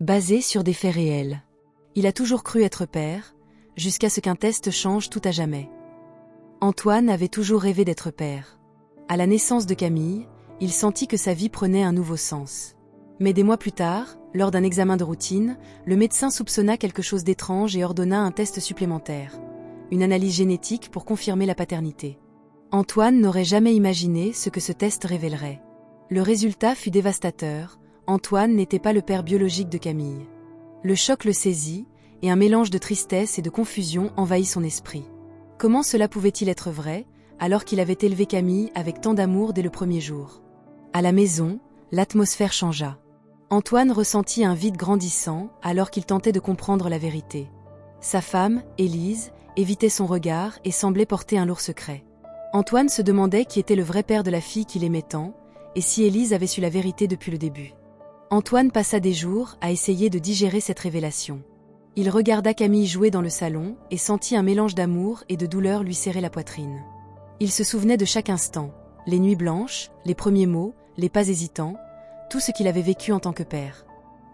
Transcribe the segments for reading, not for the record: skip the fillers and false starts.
basé sur des faits réels. Il a toujours cru être père, jusqu'à ce qu'un test change tout à jamais. Antoine avait toujours rêvé d'être père. À la naissance de Camille, il sentit que sa vie prenait un nouveau sens. Mais des mois plus tard, lors d'un examen de routine, le médecin soupçonna quelque chose d'étrange et ordonna un test supplémentaire, une analyse génétique pour confirmer la paternité. Antoine n'aurait jamais imaginé ce que ce test révélerait. Le résultat fut dévastateur, Antoine n'était pas le père biologique de Camille. Le choc le saisit, et un mélange de tristesse et de confusion envahit son esprit. Comment cela pouvait-il être vrai, alors qu'il avait élevé Camille avec tant d'amour dès le premier jour? À la maison, l'atmosphère changea. Antoine ressentit un vide grandissant alors qu'il tentait de comprendre la vérité. Sa femme, Élise, évitait son regard et semblait porter un lourd secret. Antoine se demandait qui était le vrai père de la fille qu'il aimait tant, et si Élise avait su la vérité depuis le début. Antoine passa des jours à essayer de digérer cette révélation. Il regarda Camille jouer dans le salon et sentit un mélange d'amour et de douleur lui serrer la poitrine. Il se souvenait de chaque instant, les nuits blanches, les premiers mots, les pas hésitants, tout ce qu'il avait vécu en tant que père.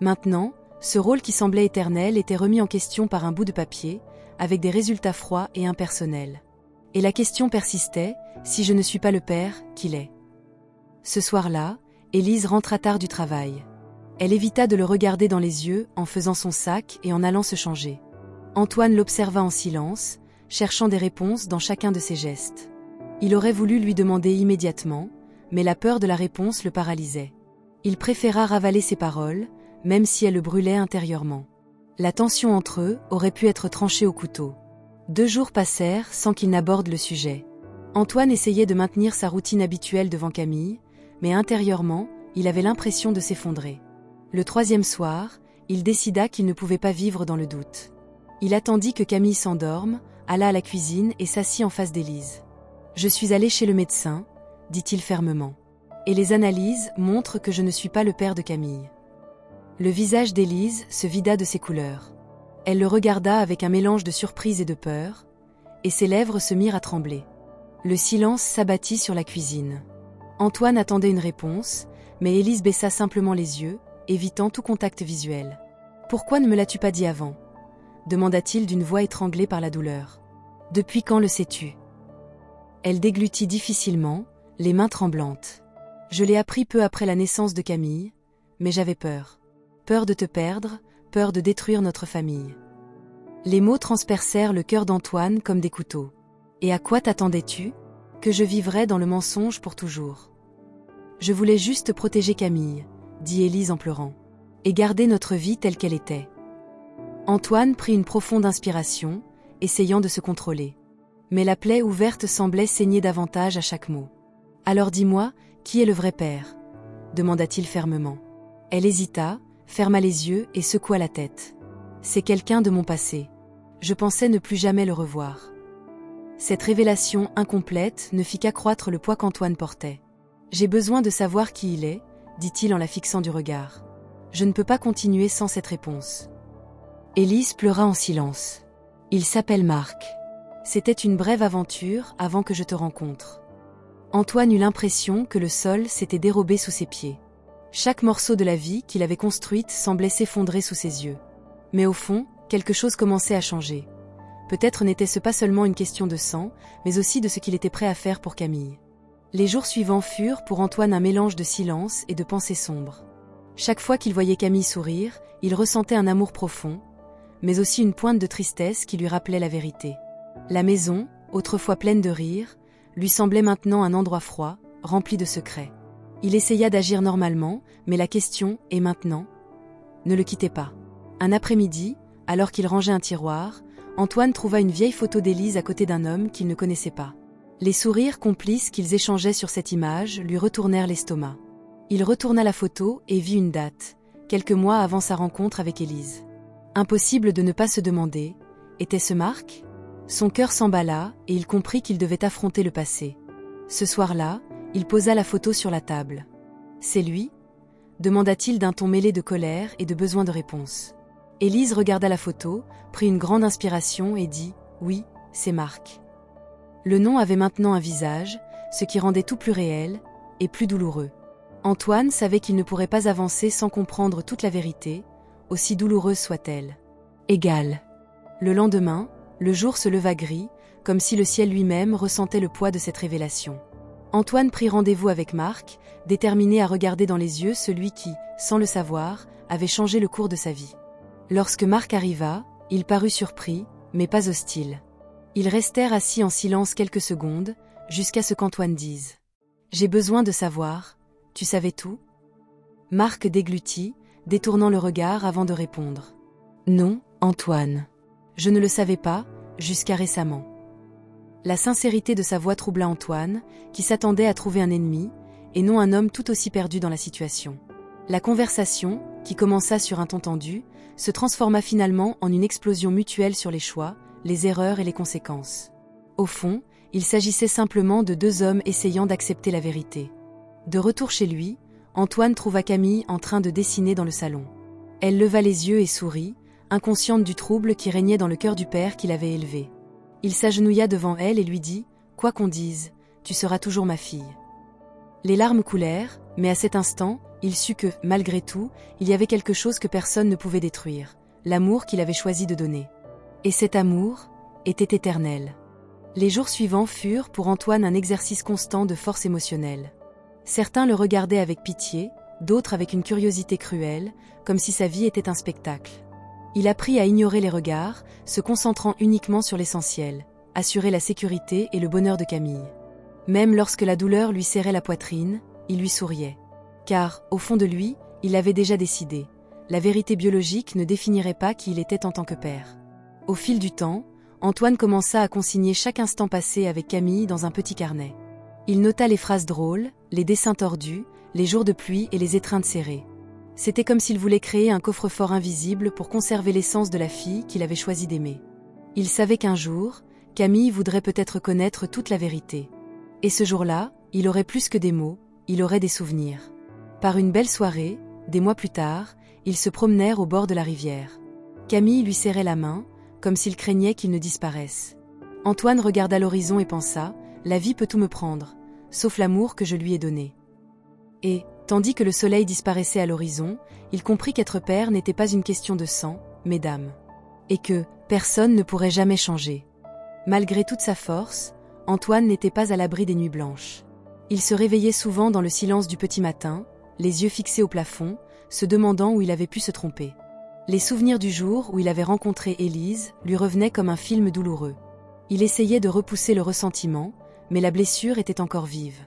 Maintenant, ce rôle qui semblait éternel était remis en question par un bout de papier, avec des résultats froids et impersonnels. Et la question persistait, si je ne suis pas le père, qui l'est? Ce soir-là, Élise rentra tard du travail. Elle évita de le regarder dans les yeux en faisant son sac et en allant se changer. Antoine l'observa en silence, cherchant des réponses dans chacun de ses gestes. Il aurait voulu lui demander immédiatement, mais la peur de la réponse le paralysait. Il préféra ravaler ses paroles, même si elles le brûlaient intérieurement. La tension entre eux aurait pu être tranchée au couteau. 2 jours passèrent sans qu'il n'aborde le sujet. Antoine essayait de maintenir sa routine habituelle devant Camille, mais intérieurement, il avait l'impression de s'effondrer. Le 3e soir, il décida qu'il ne pouvait pas vivre dans le doute. Il attendit que Camille s'endorme, alla à la cuisine et s'assit en face d'Élise. « Je suis allé chez le médecin », dit-il fermement. « Et les analyses montrent que je ne suis pas le père de Camille. » Le visage d'Élise se vida de ses couleurs. Elle le regarda avec un mélange de surprise et de peur, et ses lèvres se mirent à trembler. Le silence s'abattit sur la cuisine. Antoine attendait une réponse, mais Élise baissa simplement les yeux, évitant tout contact visuel. « Pourquoi ne me l'as-tu pas dit avant ?» demanda-t-il d'une voix étranglée par la douleur. « Depuis quand le sais-tu » Elle déglutit difficilement, les mains tremblantes. « Je l'ai appris peu après la naissance de Camille, mais j'avais peur. Peur de te perdre, peur de détruire notre famille. » Les mots transpercèrent le cœur d'Antoine comme des couteaux. « Et à quoi t'attendais-tu ? Que je vivrais dans le mensonge pour toujours. » « Je voulais juste protéger Camille, » dit Élise en pleurant, « et garder notre vie telle qu'elle était. » Antoine prit une profonde inspiration, essayant de se contrôler. Mais la plaie ouverte semblait saigner davantage à chaque mot. « Alors dis-moi, qui est le vrai père ?» demanda-t-il fermement. Elle hésita, ferma les yeux et secoua la tête. « C'est quelqu'un de mon passé. Je pensais ne plus jamais le revoir. » Cette révélation incomplète ne fit qu'accroître le poids qu'Antoine portait. « J'ai besoin de savoir qui il est, » dit-il en la fixant du regard. « Je ne peux pas continuer sans cette réponse. » Élise pleura en silence. « Il s'appelle Marc. C'était une brève aventure avant que je te rencontre. » Antoine eut l'impression que le sol s'était dérobé sous ses pieds. Chaque morceau de la vie qu'il avait construite semblait s'effondrer sous ses yeux. Mais au fond, quelque chose commençait à changer. Peut-être n'était-ce pas seulement une question de sang, mais aussi de ce qu'il était prêt à faire pour Camille. Les jours suivants furent pour Antoine un mélange de silence et de pensées sombres. Chaque fois qu'il voyait Camille sourire, il ressentait un amour profond, mais aussi une pointe de tristesse qui lui rappelait la vérité. La maison, autrefois pleine de rires, lui semblait maintenant un endroit froid, rempli de secrets. Il essaya d'agir normalement, mais la question « et maintenant ?» ne le quittait pas. Un après-midi, alors qu'il rangeait un tiroir, Antoine trouva une vieille photo d'Élise à côté d'un homme qu'il ne connaissait pas. Les sourires complices qu'ils échangeaient sur cette image lui retournèrent l'estomac. Il retourna la photo et vit une date, quelques mois avant sa rencontre avec Élise. Impossible de ne pas se demander, était-ce Marc ? Son cœur s'emballa et il comprit qu'il devait affronter le passé. Ce soir-là, il posa la photo sur la table. « C'est lui ?» demanda-t-il d'un ton mêlé de colère et de besoin de réponse. Élise regarda la photo, prit une grande inspiration et dit « Oui, c'est Marc. » Le nom avait maintenant un visage, ce qui rendait tout plus réel et plus douloureux. Antoine savait qu'il ne pourrait pas avancer sans comprendre toute la vérité, aussi douloureuse soit-elle. Égale. Le lendemain, le jour se leva gris, comme si le ciel lui-même ressentait le poids de cette révélation. Antoine prit rendez-vous avec Marc, déterminé à regarder dans les yeux celui qui, sans le savoir, avait changé le cours de sa vie. Lorsque Marc arriva, il parut surpris, mais pas hostile. Ils restèrent assis en silence quelques secondes, jusqu'à ce qu'Antoine dise « J'ai besoin de savoir, tu savais tout ?» Marc déglutit, détournant le regard avant de répondre « Non, Antoine. Je ne le savais pas, jusqu'à récemment. » La sincérité de sa voix troubla Antoine, qui s'attendait à trouver un ennemi, et non un homme tout aussi perdu dans la situation. La conversation, qui commença sur un ton tendu, se transforma finalement en une explosion mutuelle sur les choix, les erreurs et les conséquences. Au fond, il s'agissait simplement de deux hommes essayant d'accepter la vérité. De retour chez lui, Antoine trouva Camille en train de dessiner dans le salon. Elle leva les yeux et sourit, inconsciente du trouble qui régnait dans le cœur du père qui l'avait élevée. Il s'agenouilla devant elle et lui dit « Quoi qu'on dise, tu seras toujours ma fille. » Les larmes coulèrent, mais à cet instant, il sut que, malgré tout, il y avait quelque chose que personne ne pouvait détruire, l'amour qu'il avait choisi de donner. Et cet amour était éternel. Les jours suivants furent pour Antoine un exercice constant de force émotionnelle. Certains le regardaient avec pitié, d'autres avec une curiosité cruelle, comme si sa vie était un spectacle. Il apprit à ignorer les regards, se concentrant uniquement sur l'essentiel, assurer la sécurité et le bonheur de Camille. Même lorsque la douleur lui serrait la poitrine, il lui souriait. Car, au fond de lui, il avait déjà décidé. La vérité biologique ne définirait pas qui il était en tant que père. Au fil du temps, Antoine commença à consigner chaque instant passé avec Camille dans un petit carnet. Il nota les phrases drôles, les dessins tordus, les jours de pluie et les étreintes serrées. C'était comme s'il voulait créer un coffre-fort invisible pour conserver l'essence de la fille qu'il avait choisi d'aimer. Il savait qu'un jour, Camille voudrait peut-être connaître toute la vérité. Et ce jour-là, il aurait plus que des mots, il aurait des souvenirs. Par une belle soirée, des mois plus tard, ils se promenèrent au bord de la rivière. Camille lui serrait la main, comme s'il craignait qu'il ne disparaisse. Antoine regarda l'horizon et pensa « La vie peut tout me prendre, sauf l'amour que je lui ai donné. » Et, tandis que le soleil disparaissait à l'horizon, il comprit qu'être père n'était pas une question de sang, mais d'âme. Et que personne ne pourrait jamais changer. Malgré toute sa force, Antoine n'était pas à l'abri des nuits blanches. Il se réveillait souvent dans le silence du petit matin, les yeux fixés au plafond, se demandant où il avait pu se tromper. Les souvenirs du jour où il avait rencontré Élise lui revenaient comme un film douloureux. Il essayait de repousser le ressentiment, mais la blessure était encore vive.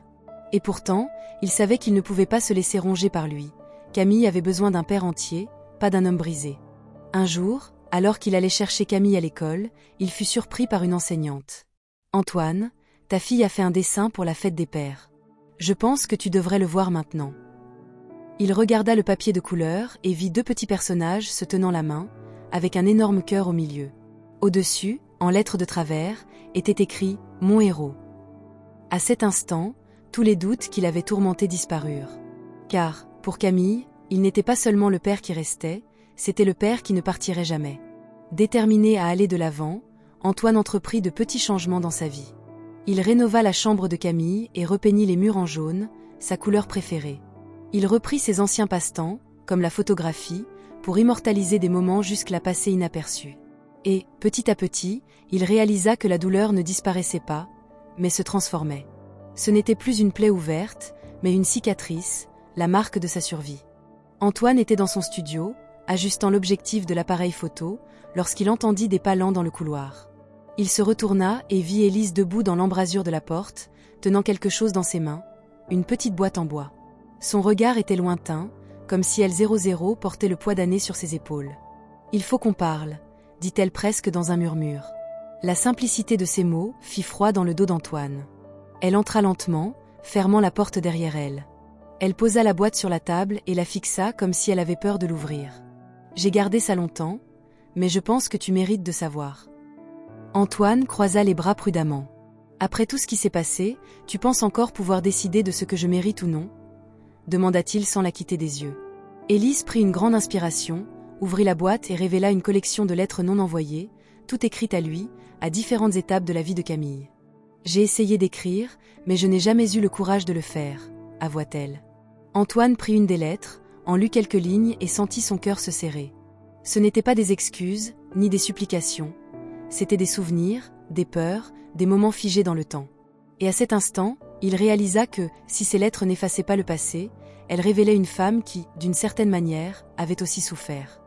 Et pourtant, il savait qu'il ne pouvait pas se laisser ronger par lui. Camille avait besoin d'un père entier, pas d'un homme brisé. Un jour, alors qu'il allait chercher Camille à l'école, il fut surpris par une enseignante. « Antoine, ta fille a fait un dessin pour la fête des pères. Je pense que tu devrais le voir maintenant. » Il regarda le papier de couleur et vit deux petits personnages se tenant la main, avec un énorme cœur au milieu. Au-dessus, en lettres de travers, était écrit « Mon héros ». À cet instant, tous les doutes qui l'avaient tourmenté disparurent. Car, pour Camille, il n'était pas seulement le père qui restait, c'était le père qui ne partirait jamais. Déterminé à aller de l'avant, Antoine entreprit de petits changements dans sa vie. Il rénova la chambre de Camille et repeignit les murs en jaune, sa couleur préférée. Il reprit ses anciens passe-temps, comme la photographie, pour immortaliser des moments jusque-là passés inaperçus. Et, petit à petit, il réalisa que la douleur ne disparaissait pas, mais se transformait. Ce n'était plus une plaie ouverte, mais une cicatrice, la marque de sa survie. Antoine était dans son studio, ajustant l'objectif de l'appareil photo, lorsqu'il entendit des pas lents dans le couloir. Il se retourna et vit Élise debout dans l'embrasure de la porte, tenant quelque chose dans ses mains, une petite boîte en bois. Son regard était lointain, comme si elle 00 portait le poids d'années sur ses épaules. « Il faut qu'on parle », dit-elle presque dans un murmure. La simplicité de ces mots fit froid dans le dos d'Antoine. Elle entra lentement, fermant la porte derrière elle. Elle posa la boîte sur la table et la fixa comme si elle avait peur de l'ouvrir. « J'ai gardé ça longtemps, mais je pense que tu mérites de savoir. » Antoine croisa les bras prudemment. « Après tout ce qui s'est passé, tu penses encore pouvoir décider de ce que je mérite ou non ?» demanda-t-il sans la quitter des yeux. Élise prit une grande inspiration, ouvrit la boîte et révéla une collection de lettres non envoyées, toutes écrites à lui, à différentes étapes de la vie de Camille. « J'ai essayé d'écrire, mais je n'ai jamais eu le courage de le faire, » avoua-t-elle. Antoine prit une des lettres, en lut quelques lignes et sentit son cœur se serrer. Ce n'étaient pas des excuses, ni des supplications. C'étaient des souvenirs, des peurs, des moments figés dans le temps. Et à cet instant, il réalisa que, si ces lettres n'effaçaient pas le passé, elles révélaient une femme qui, d'une certaine manière, avait aussi souffert.